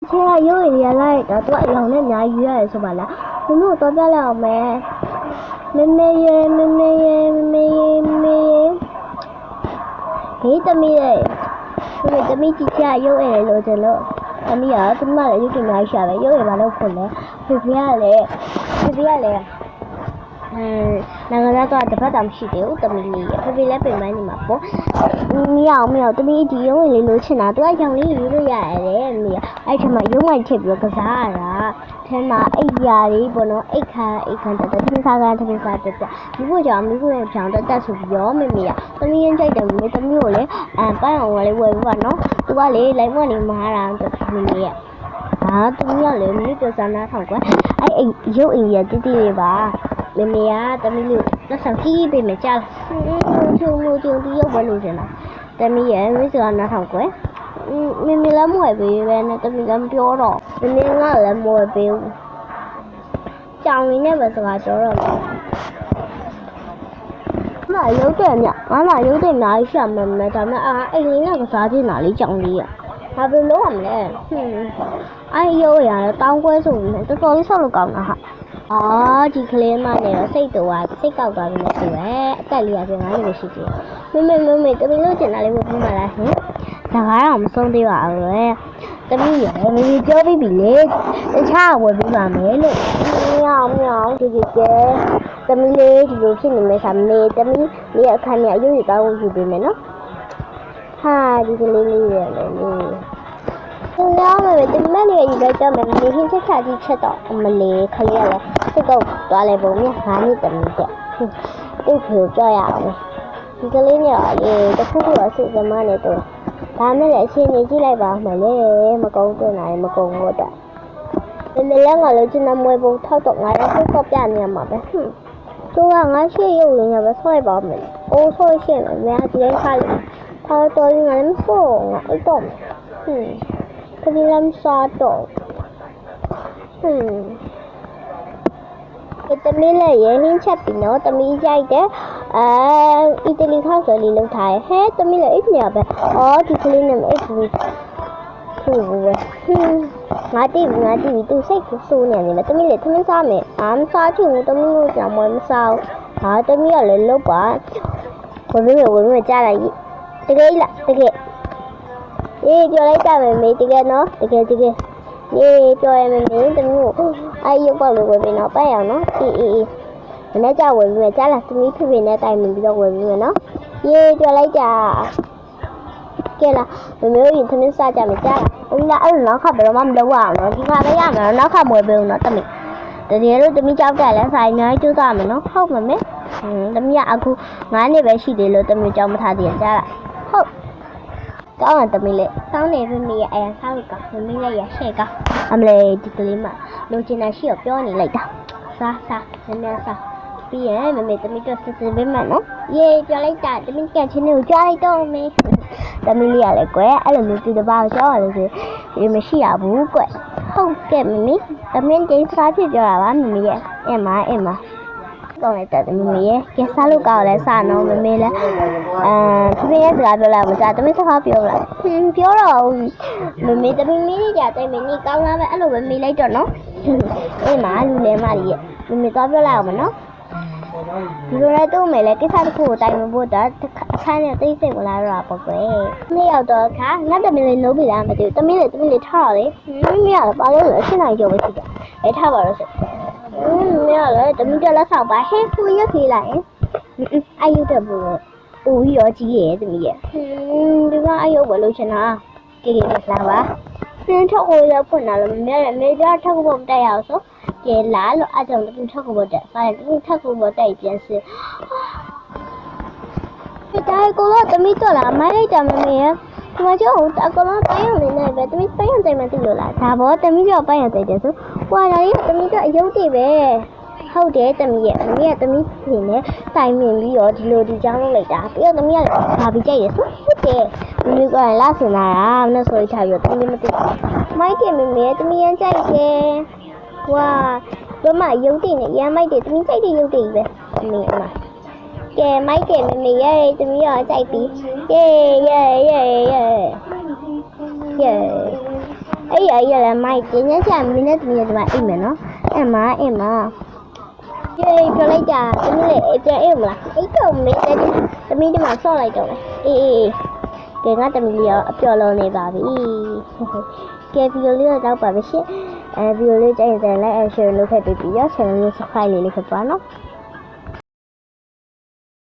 ဆရာရုပ်ရည်ရလိုက်တော့သူကအလောင်းနဲ့အများကြီးရွရတယ်ဆိုပါလားမင်းတို့တော့ပြလိုက်အောင်မယ်မမေရေဟေးသမီးရဲ့သမီးကြီးချာရုပ်ရည်လို့ကျလို့သမီးကသူမလည်းရုပ်တင်များရှာပဲရုပ်ရည်မလုပ်ဖို့လဲဖေဖေကလည်းနိုင်ငံသားတော့တစ်ဖက်တောင်ရှိတယ်ဦးသမီးလေးဖေဖေလည်းပြင်ပန်းနေမှာပေါ့မရအောင်သမီးဒီရုံးဝင်လေးလို့ချင်တာသူကကြောင်လေးယူလို့ရတယ်မရအဲ့ထမှာရုံးဝင်ထည့်ပြီးကစားရတာထဲမှာအိတ်ရာလေးပေါ့နော်အိတ်ခမ်းတက်ထင်းစားတက်မိဖို့ကြောင့်ကြောင်တက်ဆိုပြီးရောမေရသမီးရင်ကြိုက်တယ်မေသမီးကိုလည်းပန်းအောင်လေးဝယ်ပြီးပါနော်သူကလေလိုက်မနေမှာတာမေရသမီးကလည်းမိကျစနာထောက်ကွယ်အဲ့ရုပ်အိမ်ရတိတိလေးပါမမေကသမီးလေးလက်ဆောင်ကြီးပေးမယ်ကြားလားကျုံဒီရုပ်ပဲလို့ရှင်လားသမီးရဲ့မိစကနားထောင်ကွယ်မမေလည်းမဝယ်ပေးပဲနဲ့သမီးလည်းမပြောတော့မမေကလည်းမဝယ်ပေးဘူးကြောင်ရင်းနဲ့ပဲစကားပြောတော့မရုပ်တယ်ညမရုပ်တယ်အများကြီးရှာမယ်ဒါပေမဲ့အိမ်လေးနဲ့ကစားချင်တာလေးကြောင်လေးဘာလို့လုပ်ရမလဲအဲ့ရုပ်ရတယ်တောင်းကွဲဆိုပြီးတော်တော်လေးဆောက်လို့ကောင်းတာဟာဒီကလေးမနဲ့တော့စိတ်ကောက်သွားပြီနဲ့ဆိုရဲအသက်လေးရပြန်9နှစ်ရှိသေးတယ်မမေတမီးလို့ကျင်တာလေးဝတ်ပြီးမှလားဟင်ဒါကတော့မဆုံးသေးပါဘူးလေတမီးရမမေပြောပြီးပြီလေတခြားဝယ်ပြီးပါမယ်လို့မြောင်ဒီကဲတမီးလေးဒီလိုဖြစ်နေမယ်ဆိုမေတမီးလေးအခန်းနဲ့အယုတ်ကောင်းယူပေးမယ်နော်ဟာဒီကလေးလေးရလေသူများမယ်တမန်လေးယူလိုက်တော့မယ်နေဟင်းချက်ချကြီးချက်တော့အမလေးခလေးရလဲစိတ်ကောက်သွားလဲပုံမြ9နှစ်တမီးတဲ့သူ့ဖေကြောက်ရအောင်ဒီကလေးမျိုးလေတခုခုအဆစ်သမားနဲ့တော့ဒါမဲ့လည်းအချင်းကြီးကြည့်လိုက်ပါမယ်လေမကုန်းတင်နိုင်မကုန်းတော့တဲ့လည်းငါလို့ချင်တဲ့မွေးပုံထောက်တော့ငါလည်းဟုတ်တော့ပြနေရမှာပဲသူကငါရှေ့ရုပ်ရင်းရပဲဆွဲပါမယ်အိုးဆွဲရှင်းမယ်များဒီတိုင်းခါလို့ထောက်တော့ငါလည်းမဆိုးငါအဲ့တော့ခရီးလမ်းစားတော့တမီးလည်းရဟင်းချက်ပြီးနော်တမီးကြိုက်တယ်အီတလီခေါက်ဆိုလေးလုပ်ထားရဟဲတမီးလည်းအိတ်နေရပဲဒီကလေးနဲ့အိတ်ဘူးငါတိသူစိတ်ကိုစိုးနေတယ်တမီးလည်းထမင်းစားမယ်မစားချင်ဘူးတမီးတို့ကြောင့်မစားတမီးကလည်းလုပ်ပါဝင်မကြားလိုက်တကယ်လားတကယ်ပြောလိုက်ကြမယ်မေတကယ်နော်တကယ်ပြောရမယ်မေတမျိုးရုပ်ပေါက်လို့ဝယ်ပေးတော့ပတ်ရအောင်နော်အေးမနေ့ကဝယ်ပြီးမယ်ကြားလားသမီးဖေနဲ့တိုင်ပြီးတော့ဝယ်ပြီးမယ်နော်ပြောလိုက်ကြကဲလားမမျိုးရင်သမီးစားကြမယ်ကြားလားအဲ့လိုနောက်ခါဘယ်တော့မှမလုပ်ရအောင်နော်ဒီခါပဲရမယ်နောက်ခါမဝယ်ပေးဘူးနော်သမီးတကယ်လို့သမီးကြောက်တယ်လဲဆိုင်အများကြီးကျိုးသားမယ်နော်ဟုတ်မမေသမီးကအခု9နှစ်ပဲရှိသေးလို့သမီးကြောက်မထားသေးကြားလားဟုတ်ကောင်းတယ်တမီးလေးကောင်းတယ်ဖေမေရဲ့အရာစားလို့ကောင်းဖေမေလေးရရှေ့ကောင်းအမလေးဒီကလေးမလိုချင်တာရှိတော့ပြောနေလိုက်တာစားများစားပြီးရင်မမေတမီးတော့စစ်ပေးမယ်နော်ပြောလိုက်တာတမီးကန်ချင်းကိုကြားလိုက်တော့မေတမီးလေးရလေကွယ်အဲ့လိုမျိုးဒီတပါးကြောက်ရလို့ဆိုရင်မရှိရဘူးကွယ်ဟုတ်ကဲ့မမေတမင်းကျင်းစားဖြစ်ကြတာပါမမေရဲ့အမကောင်းလိုက်တယ်မမေရဲ့ကဲစားလို့ကောင်းလဲစားနော်မမေလည်းဖေရဲ့စကားပြောလိုက်မစားတမင်းစကားပြောလိုက်ပြောတော့မမေတမင်းမင်းကြတဲ့မင်းကြီးကောင်းလားပဲအဲ့လိုပဲမေးလိုက်တော့နော်လူလဲမကြီးရဲ့မမေသွားပြောလိုက်အောင်မနော်ဒီလိုနဲ့တော့မယ်လေကိစ္စတစ်ခုကိုတိုင်ဖို့တော့အခန်းနဲ့သိစိတ်ဝင်လာတော့ပေါ့ကွယ်နေ့ရောက်တော့ခါငါတမင်းလေးနိုးပြီလားမသိဘူးတမင်းလေးထားတော့လေမရပါလို့ရှင်းနိုင်ကြပဲရှိတယ်ထားပါတော့မရလေတမီးတက်လက်ဆောင်ပါဟဲဖူရက်ခေးလိုက်အယုတ်တက်ဘူးဦးရောကြီးရဲ့တမီးရဲ့ဒီကအယုတ်ပဲလို့ချင်တာကေလာပါထောက်ကိုရဖွင့်လာလို့မရလေမေကြထောက်ဖို့တက်ရအောင်ဆိုကဲလာလို့အကြောင်းတမီးထောက်ဖို့တက်ဆိုင်တမီးထောက်ဖို့တက်ပြန်စစ်ဒါကိုတော့တမီးတော့လာမိုင်းလိုက်ကြမမေရဲ့ဒီမှာကျတော့အကောင်လုံးပိုင်းရုံနေပဲတမီးပိုင်းရုံတိုင်မှသိလို့လားဒါဘောတမီးပြောပိုင်းရုံတိုင်တယ်ဆိုဟွာလာရေးတမီးတော့အယုတ်တွေပဲဟုတ်တယ်တမီးရဲ့မင်းကတမီးပြင်နဲ့တိုင်မြင်ပြီးတော့ဒီလိုဒီချောင်းလုပ်လိုက်တာပြီးတော့တမီးကဘာပြီးကြိုက်ရဆိုဟုတ်တယ်မင်းကလာစင်လာတာမနဲ့ဆိုချပြီးတော့တမီးမသိမိုက်တယ်မမေတမီးရမ်းကြိုက်တယ်ဝါဘမရုပ်တွေနဲ့ရမ်းမိုက်တယ်တမီးကြိုက်တဲ့ရုပ်တွေပဲအမေအမကဲမိုက်တယ်မမေရဲ့တမီးရောကြိုက်ပြီး အဲ့ရလည်းမိုက်ကျင်းချာမင်းနဲ့သမီးနဲ့ဒီမှာအိမ်မယ်နော်အမကြေးပြောလိုက်ကြသမီးလေးပြန်အိမ်မလားအိတ်တော့မေးတယ်သမီးဒီမှာဆော့လိုက်တော့လေအေးကဲငါသမီးလေးရောအပျော်လုံးနေပါပြီကဲဗီဒီယိုလေးတော့ပါပဲရှင်ဗီဒီယိုလေးကြိုက်ရင်လည်း share လုပ်ခဲ့ပြီးပြီးရော channel လေး subscribe လေးလုပ်ခဲ့ပါနော်